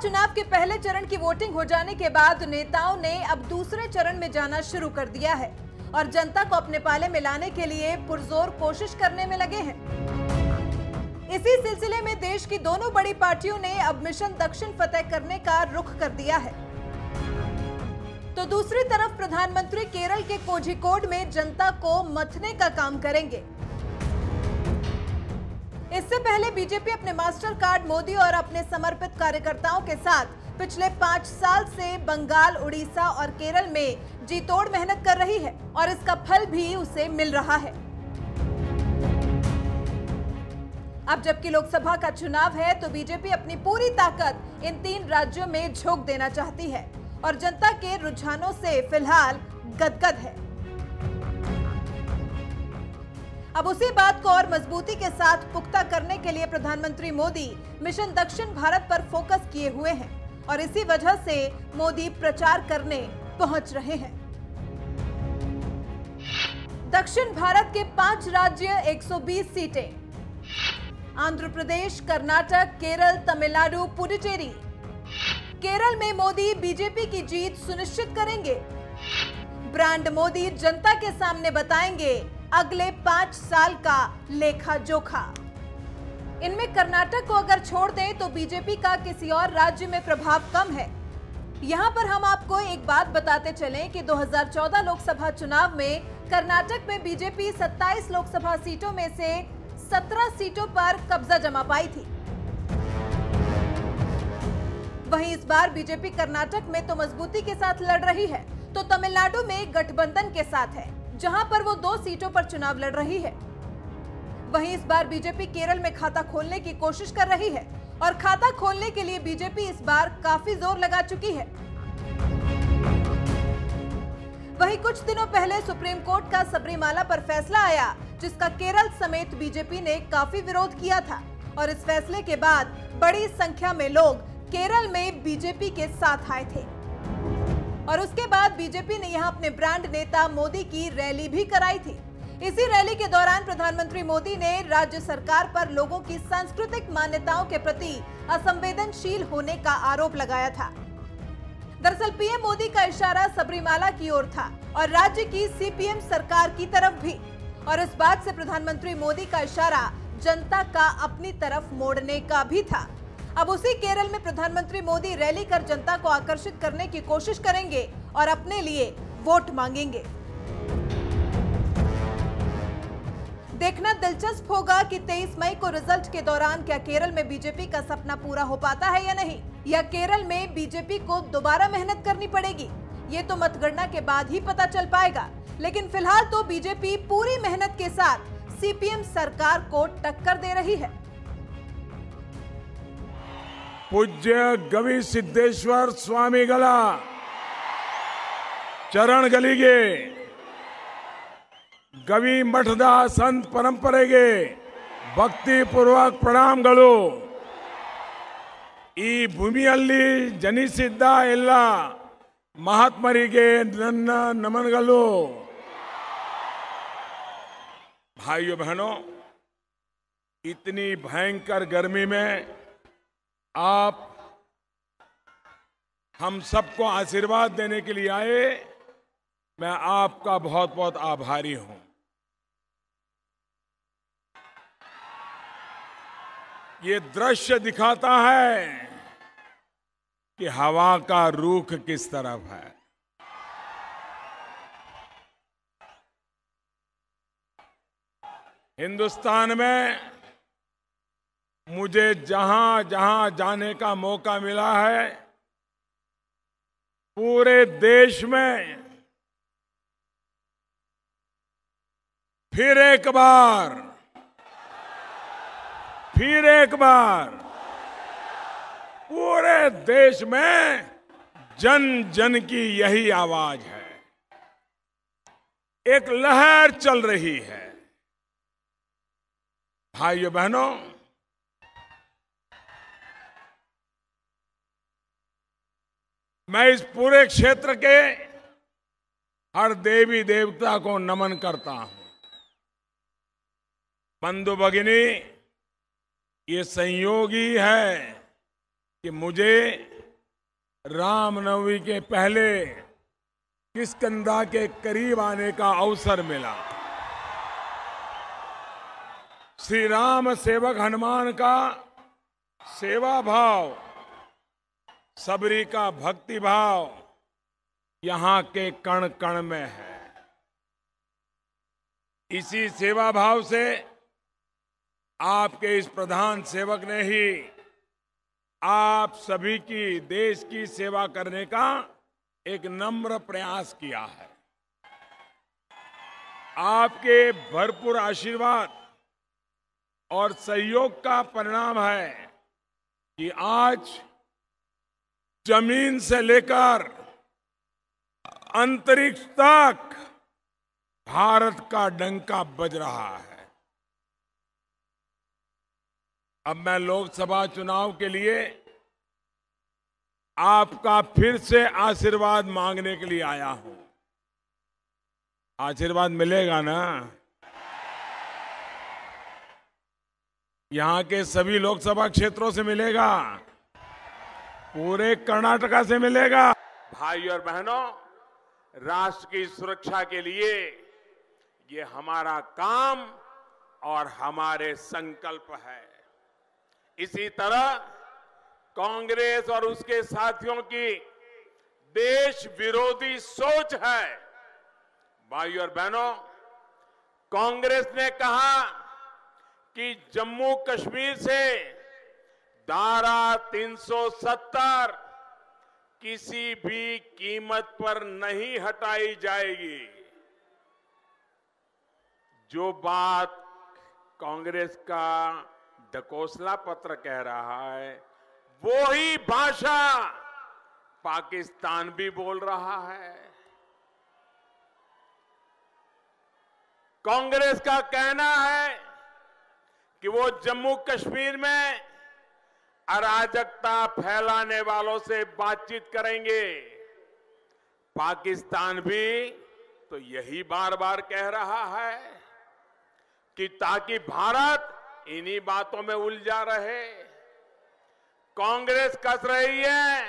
चुनाव के पहले चरण की वोटिंग हो जाने के बाद नेताओं ने अब दूसरे चरण में जाना शुरू कर दिया है और जनता को अपने पाले में लाने के लिए पुरजोर कोशिश करने में लगे हैं। इसी सिलसिले में देश की दोनों बड़ी पार्टियों ने अब मिशन दक्षिण फतेह करने का रुख कर दिया है। तो दूसरी तरफ प्रधानमंत्री केरल के कोझिकोड में जनता को मथने का काम करेंगे। इससे पहले बीजेपी अपने मास्टर कार्ड मोदी और अपने समर्पित कार्यकर्ताओं के साथ पिछले 5 साल से बंगाल, उड़ीसा और केरल में जी तोड़ मेहनत कर रही है और इसका फल भी उसे मिल रहा है। अब जबकि लोकसभा का चुनाव है तो बीजेपी अपनी पूरी ताकत इन 3 राज्यों में झोंक देना चाहती है और जनता के रुझानों से फिलहाल गदगद है। अब उसी बात को और मजबूती के साथ पुख्ता करने के लिए प्रधानमंत्री मोदी मिशन दक्षिण भारत पर फोकस किए हुए हैं और इसी वजह से मोदी प्रचार करने पहुंच रहे हैं। दक्षिण भारत के 5 राज्य, 120 सीटें, आंध्र प्रदेश, कर्नाटक, केरल, तमिलनाडु, पुडुचेरी। केरल में मोदी बीजेपी की जीत सुनिश्चित करेंगे। ब्रांड मोदी जनता के सामने बताएंगे अगले 5 साल का लेखा जोखा। इनमें कर्नाटक को अगर छोड़ दें तो बीजेपी का किसी और राज्य में प्रभाव कम है। यहां पर हम आपको एक बात बताते चलें कि 2014 लोकसभा चुनाव में कर्नाटक में बीजेपी 27 लोकसभा सीटों में से 17 सीटों पर कब्जा जमा पाई थी। वहीं इस बार बीजेपी कर्नाटक में तो मजबूती के साथ लड़ रही है, तो तमिलनाडु में गठबंधन के साथ है, जहां पर वो 2 सीटों पर चुनाव लड़ रही है। वहीं इस बार बीजेपी केरल में खाता खोलने की कोशिश कर रही है और खाता खोलने के लिए बीजेपी इस बार काफी जोर लगा चुकी है। वहीं कुछ दिनों पहले सुप्रीम कोर्ट का सबरीमाला पर फैसला आया, जिसका केरल समेत बीजेपी ने काफी विरोध किया था और इस फैसले के बाद बड़ी संख्या में लोग केरल में बीजेपी के साथ आए थे और उसके बाद बीजेपी ने यहां अपने ब्रांड नेता मोदी की रैली भी कराई थी। इसी रैली के दौरान प्रधानमंत्री मोदी ने राज्य सरकार पर लोगों की सांस्कृतिक मान्यताओं के प्रति असंवेदनशील होने का आरोप लगाया था। दरअसल पीएम मोदी का इशारा सबरीमाला की ओर था और राज्य की सीपीएम सरकार की तरफ भी, और इस बात से प्रधानमंत्री मोदी का इशारा जनता का अपनी तरफ मोड़ने का भी था। अब उसी केरल में प्रधानमंत्री मोदी रैली कर जनता को आकर्षित करने की कोशिश करेंगे और अपने लिए वोट मांगेंगे। देखना दिलचस्प होगा कि 23 मई को रिजल्ट के दौरान क्या केरल में बीजेपी का सपना पूरा हो पाता है या नहीं, या केरल में बीजेपी को दोबारा मेहनत करनी पड़ेगी। ये तो मतगणना के बाद ही पता चल पाएगा, लेकिन फिलहाल तो बीजेपी पूरी मेहनत के साथ सीपीएम सरकार को टक्कर दे रही है। पूज्य गवी सिद्धेश्वर स्वामीಗಳ ಚರಣಗಳಿಗೆ ಗವಿ ಮಠದ ಸಂತ ಪರಂಪರೆಗೆ ಭಕ್ತಿಪೂರ್ವಕ ಪ್ರಣಾಮಗಳು। ಈ ಭೂಮಿಯಲ್ಲಿ ಜನಿಸಿದ್ದ ಎಲ್ಲ ಮಹಾತ್ಮರಿಗೆ ನನ್ನ ನಮನಗಳು। भाइयों बहनों, इतनी भयंकर गर्मी में आप हम सबको आशीर्वाद देने के लिए आए, मैं आपका बहुत बहुत आभारी हूं। ये दृश्य दिखाता है कि हवा का रुख किस तरफ है। हिंदुस्तान में मुझे जहां जहां जाने का मौका मिला है, पूरे देश में फिर एक बार पूरे देश में जन जन की यही आवाज है। एक लहर चल रही है। भाइयों बहनों, मैं इस पूरे क्षेत्र के हर देवी देवता को नमन करता हूं। बंधु भगिनी, ये संयोग ही है कि मुझे रामनवमी के पहले किष्किंधा के करीब आने का अवसर मिला। श्री राम सेवक हनुमान का सेवा भाव, सबरी का भक्ति भाव यहां के कण कण में है। इसी सेवा भाव से आपके इस प्रधान सेवक ने ही आप सभी की, देश की सेवा करने का एक नम्र प्रयास किया है। आपके भरपूर आशीर्वाद और सहयोग का परिणाम है कि आज जमीन से लेकर अंतरिक्ष तक भारत का डंका बज रहा है। अब मैं लोकसभा चुनाव के लिए आपका फिर से आशीर्वाद मांगने के लिए आया हूं। आशीर्वाद मिलेगा ना? यहां के सभी लोकसभा क्षेत्रों से मिलेगा, पूरे कर्नाटका से मिलेगा। भाई और बहनों, राष्ट्र की सुरक्षा के लिए ये हमारा काम और हमारे संकल्प है। इसी तरह कांग्रेस और उसके साथियों की देश विरोधी सोच है। भाई और बहनों, कांग्रेस ने कहा कि जम्मू कश्मीर से धारा 370 किसी भी कीमत पर नहीं हटाई जाएगी। जो बात कांग्रेस का ढकोसला पत्र कह रहा है, वो ही भाषा पाकिस्तान भी बोल रहा है। कांग्रेस का कहना है कि वो जम्मू कश्मीर में अराजकता फैलाने वालों से बातचीत करेंगे। पाकिस्तान भी तो यही बार बार कह रहा है कि ताकि भारत इन्हीं बातों में उलझा रहे। कांग्रेस कस रही है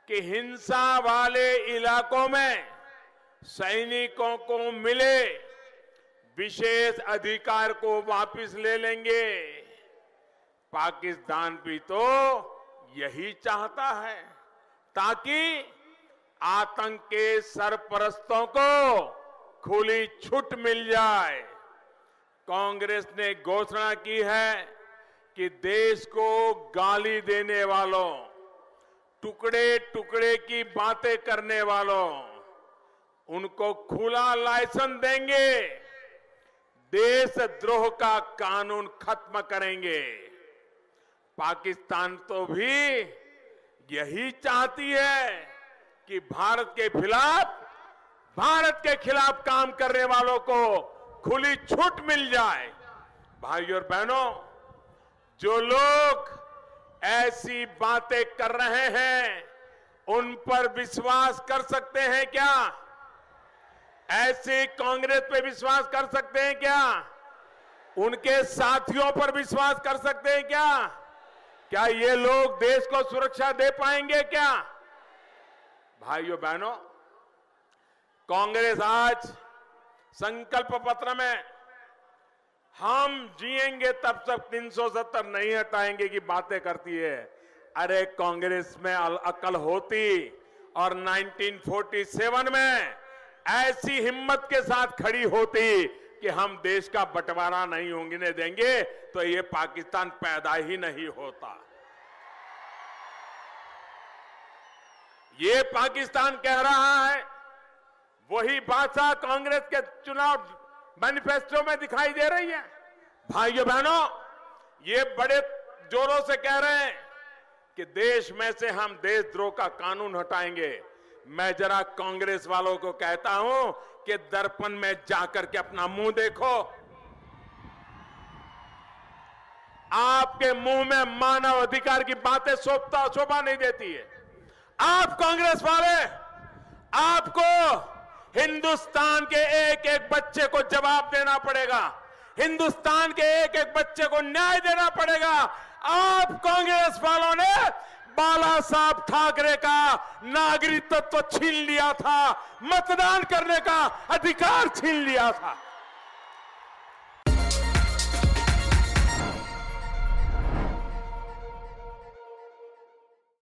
कि हिंसा वाले इलाकों में सैनिकों को मिले विशेष अधिकार को वापस ले लेंगे। पाकिस्तान भी तो यही चाहता है ताकि आतंक के सरपरस्तों को खुली छूट मिल जाए। कांग्रेस ने घोषणा की है कि देश को गाली देने वालों, टुकड़े टुकड़े की बातें करने वालों, उनको खुला लाइसेंस देंगे, देशद्रोह का कानून खत्म करेंगे। पाकिस्तान तो भी यही चाहती है कि भारत के खिलाफ काम करने वालों को खुली छूट मिल जाए। भाइयों और बहनों, जो लोग ऐसी बातें कर रहे हैं, उन पर विश्वास कर सकते हैं क्या? ऐसी कांग्रेस पे विश्वास कर सकते हैं क्या? उनके साथियों पर विश्वास कर सकते हैं क्या? क्या ये लोग देश को सुरक्षा दे पाएंगे क्या? भाइयों बहनों, कांग्रेस आज संकल्प पत्र में हम जिएंगे तब तक 370 नहीं हटाएंगे की बातें करती है। अरे कांग्रेस में अकल होती और 1947 में ऐसी हिम्मत के साथ खड़ी होती कि हम देश का बंटवारा नहीं होने देंगे, तो ये पाकिस्तान पैदा ही नहीं होता। ये पाकिस्तान कह रहा है, वही भाषा कांग्रेस के चुनाव मैनिफेस्टो में दिखाई दे रही है। भाइयों बहनों, ये बड़े जोरों से कह रहे हैं कि देश में से हम देशद्रोह का कानून हटाएंगे। मैं जरा कांग्रेस वालों को कहता हूं कि दर्पण में जाकर के अपना मुंह देखो। आपके मुंह में मानव अधिकार की बातें शोभा नहीं देती है। आप कांग्रेस वाले, आपको हिंदुस्तान के एक एक बच्चे को जवाब देना पड़ेगा, हिंदुस्तान के एक एक बच्चे को न्याय देना पड़ेगा। आप कांग्रेस वालों ने बाला साहब ठाकरे का नागरिकत्व छीन लिया था, मतदान करने का अधिकार छीन लिया था।